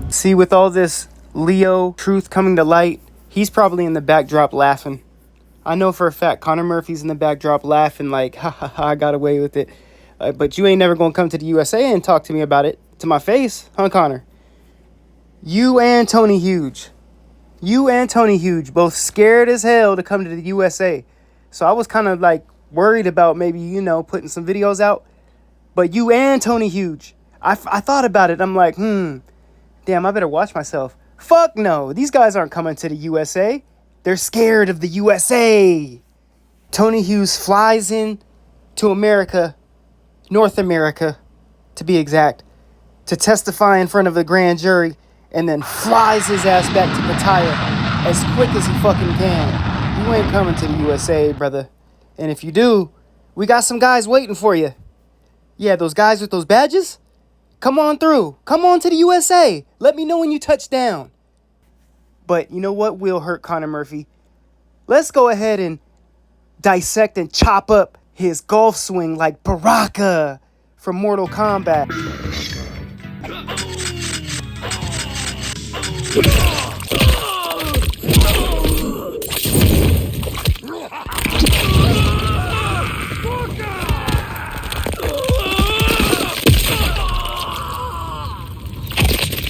See, with all this Leo truth coming to light, he's probably in the backdrop laughing. I know for a fact Connor Murphy's in the backdrop laughing like, ha ha ha, I got away with it. But you ain't never gonna come to the USA and talk to me about it to my face, huh, Connor? You and Tony Huge, both scared as hell to come to the USA. So I was kind of like worried about maybe, putting some videos out. But you and Tony Huge, I thought about it. I'm like, damn, I better watch myself. Fuck no, these guys aren't coming to the USA. They're scared of the USA. Tony Hughes flies in to America, North America, to be exact, to testify in front of the grand jury, and then flies his ass back to Pattaya as quick as he fucking can. You ain't coming to the USA, brother. And if you do, we got some guys waiting for you. Yeah, those guys with those badges, come on through. Come on to the USA. Let me know when you touch down. But you know what will hurt Connor Murphy? Let's go ahead and dissect and chop up his golf swing like Baraka from Mortal Kombat.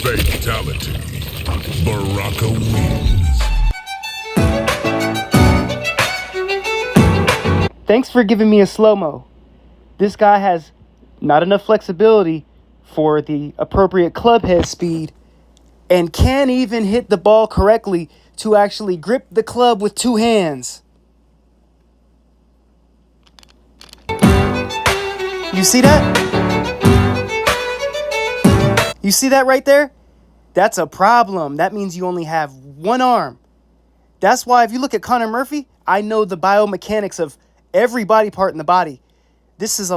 Fatality. Baraka wins. Thanks for giving me a slow-mo. This guy has not enough flexibility for the appropriate club head speed and can't even hit the ball correctly to actually grip the club with two hands. You see that? You see that right there? That's a problem. That means you only have one arm. That's why if you look at Connor Murphy, I know the biomechanics of every body part in the body. This is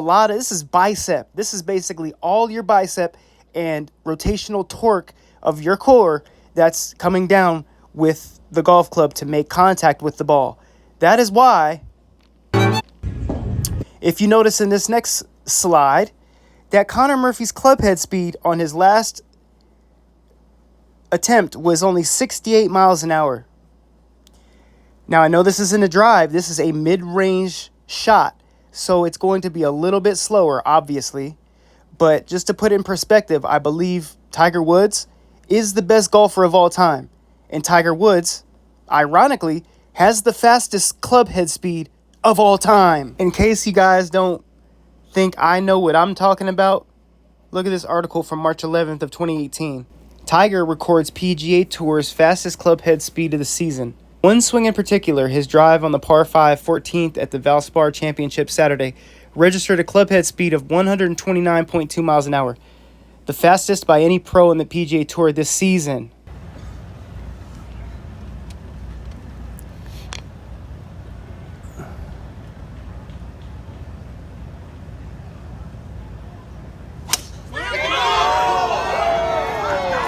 bicep. This is basically all your bicep and rotational torque of your core that's coming down with the golf club to make contact with the ball. That is why, if you notice in this next slide, that Connor Murphy's club head speed on his last attempt was only 68 miles an hour. Now, I know this isn't a drive. This is a mid-range shot, so it's going to be a little bit slower, obviously. But just to put it in perspective, I believe Tiger Woods is the best golfer of all time. And Tiger Woods, ironically, has the fastest club head speed of all time. In case you guys don't think I know what I'm talking about, look at this article from March 11th of 2018. Tiger records PGA Tour's fastest club head speed of the season. One swing in particular, his drive on the par 5 14th at the Valspar Championship Saturday, registered a club head speed of 129.2 miles an hour, the fastest by any pro in the PGA Tour this season.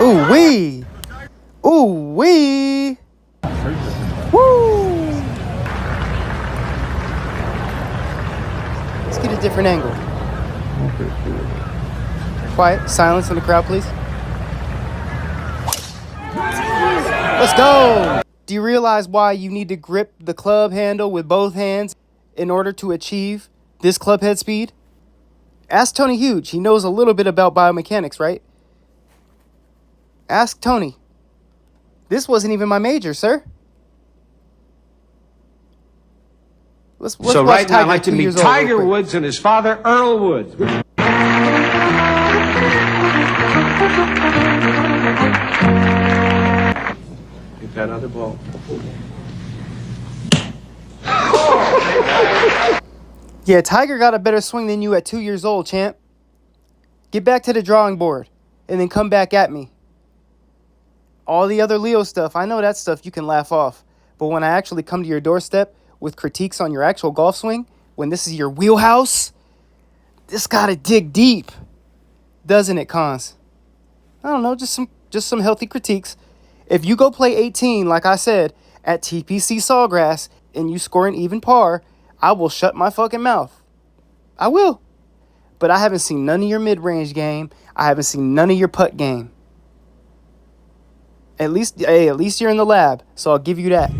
Ooh-wee! Ooh-wee! Woo! Let's get a different angle. Quiet, silence in the crowd, please. Let's go! Do you realize why you need to grip the club handle with both hands in order to achieve this club head speed? Ask Tony Huge. He knows a little bit about biomechanics, right? Ask Tony. This wasn't even my major, sir. Let's so right now I'd like to meet Tiger Woods and his father, Earl Woods. Get that other ball. Yeah, Tiger got a better swing than you at 2 years old, champ. Get back to the drawing board and then come back at me. All the other Leo stuff, I know that stuff you can laugh off. But when I actually come to your doorstep with critiques on your actual golf swing, when this is your wheelhouse, this gotta dig deep. Doesn't it, Cons? I don't know, just some healthy critiques. If you go play 18, like I said, at TPC Sawgrass, and you score an even par, I will shut my fucking mouth. I will. but I haven't seen none of your mid-range game. I haven't seen none of your putt game. At least you're in the lab, so I'll give you that.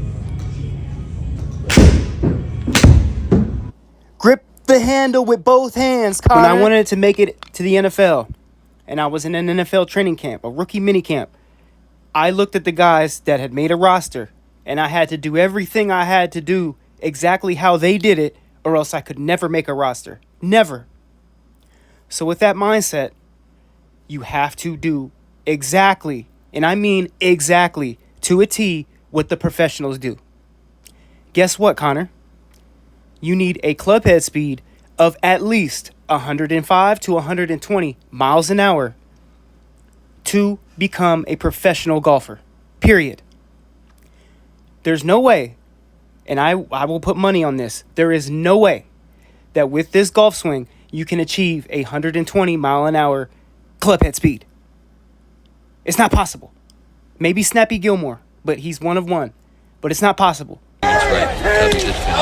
Grip the handle with both hands, Connor. When I wanted to make it to the NFL, and I was in an NFL training camp, a rookie mini camp, I looked at the guys that had made a roster, and I had to do everything I had to do exactly how they did it, or else I could never make a roster. Never. So with that mindset, you have to do exactly, and I mean exactly, to a T, what the professionals do. Guess what, Connor? You need a club head speed of at least 105 to 120 miles an hour to become a professional golfer. Period. There's no way, and I will put money on this, there is no way that with this golf swing you can achieve a 120 mile an hour club head speed. It's not possible. Maybe Snappy Gilmore, but he's one of one. But it's not possible. That's right. Cubs did finish.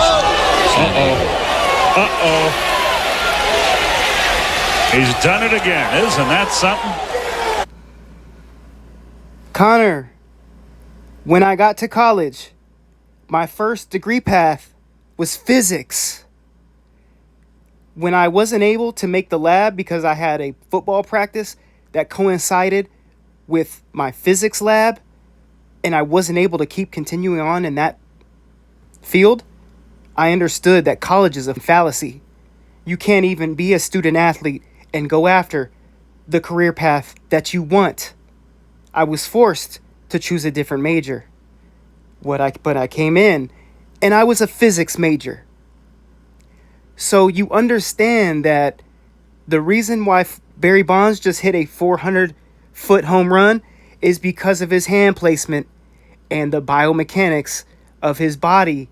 He's done it again. Isn't that something? Connor, when I got to college, my first degree path was physics. When I wasn't able to make the lab because I had a football practice that coincided with my physics lab, and I wasn't able to keep continuing on in that field, I understood that college is a fallacy. You can't even be a student athlete and go after the career path that you want. I was forced to choose a different major. But I came in and I was a physics major. So you understand that the reason why Barry Bonds just hit a 400-foot home run is because of his hand placement and the biomechanics of his body,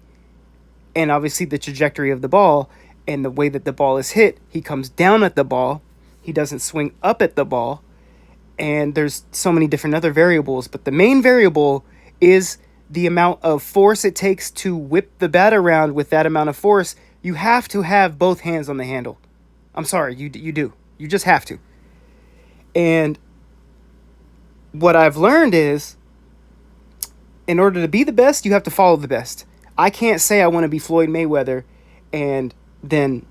and obviously the trajectory of the ball and the way that the ball is hit. He comes down at the ball. He doesn't swing up at the ball. And there's so many different other variables, but the main variable is the amount of force it takes to whip the bat around. With that amount of force, you have to have both hands on the handle. I'm sorry, you do. You just have to. And what I've learned is, in order to be the best, you have to follow the best. I can't say I want to be Floyd Mayweather and then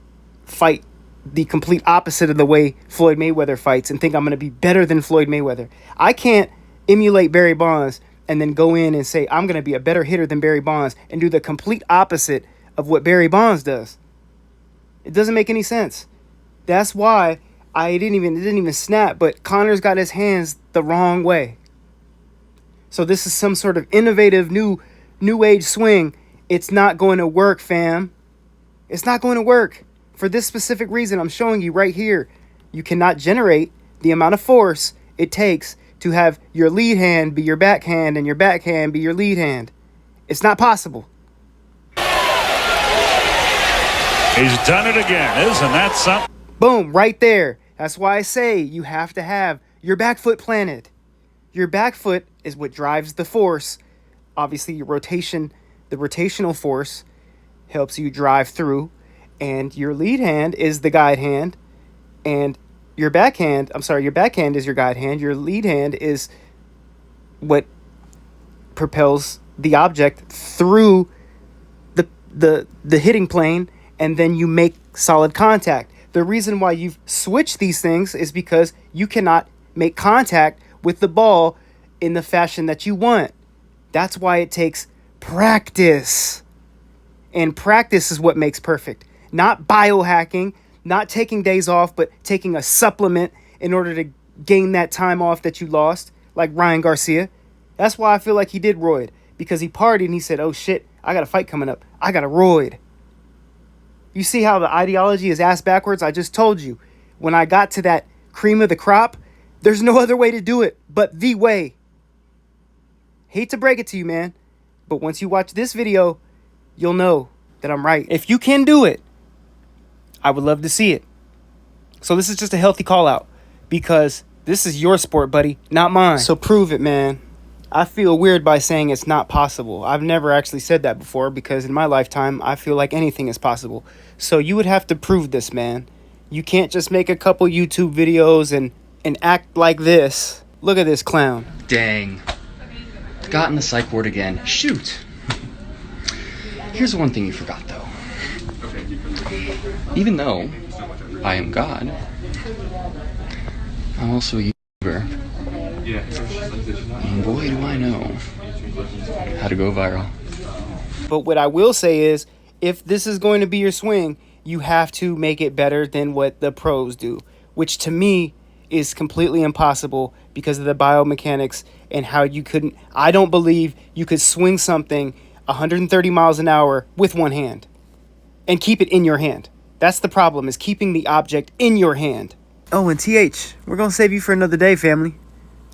fight the complete opposite of the way Floyd Mayweather fights and think I'm going to be better than Floyd Mayweather. I can't emulate Barry Bonds and then go in and say I'm going to be a better hitter than Barry Bonds and do the complete opposite of what Barry Bonds does. It doesn't make any sense. That's why it didn't even snap, but Connor's got his hands the wrong way. So this is some sort of innovative new age swing. It's not going to work, fam. It's not going to work. For this specific reason I'm showing you right here. You cannot generate the amount of force it takes to have your lead hand be your backhand and your backhand be your lead hand. It's not possible. He's done it again. Isn't that something? Boom, right there. That's why I say you have to have your back foot planted. Your back foot is what drives the force. Obviously, your rotation, the rotational force helps you drive through. And your lead hand is the guide hand. And your backhand is your guide hand. Your lead hand is what propels the object through the hitting plane, and then you make solid contact. The reason why you've switched these things is because you cannot make contact with the ball in the fashion that you want. That's why it takes practice. And practice is what makes perfect. Not biohacking, not taking days off, but taking a supplement in order to gain that time off that you lost, like Ryan Garcia. That's why I feel like he did roid, because he partied and he said, oh shit, I got a fight coming up. I got to roid. You see how the ideology is ass backwards? I just told you. When I got to that cream of the crop, there's no other way to do it but the way. Hate to break it to you, man, but once you watch this video, you'll know that I'm right. If you can do it, I would love to see it. So this is just a healthy call out, because this is your sport, buddy, not mine. So prove it, man. I feel weird by saying it's not possible. I've never actually said that before, because in my lifetime, I feel like anything is possible. So you would have to prove this, man. You can't just make a couple YouTube videos and act like this. Look at this clown. Dang. Got in the psych ward again. Shoot. Here's one thing you forgot, though. Even though I am God, I'm also a YouTuber. And boy, do I know how to go viral. But what I will say is, if this is going to be your swing, you have to make it better than what the pros do, which to me is completely impossible because of the biomechanics and how you couldn't. I don't believe you could swing something 130 miles an hour with one hand and keep it in your hand. That's the problem, is keeping the object in your hand. Oh, and TH, we're going to save you for another day, family.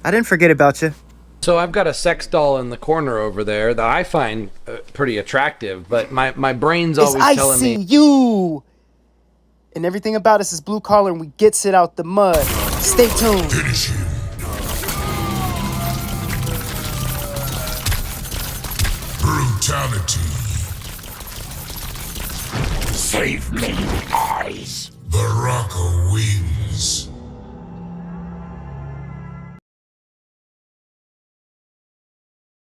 I didn't forget about you. So I've got a sex doll in the corner over there that I find pretty attractive, but my brain's always telling me... I see you! And everything about us is blue collar and we gets it out the mud. Stay tuned. Finish him. Brutality. Save me, eyes. Baraka wins.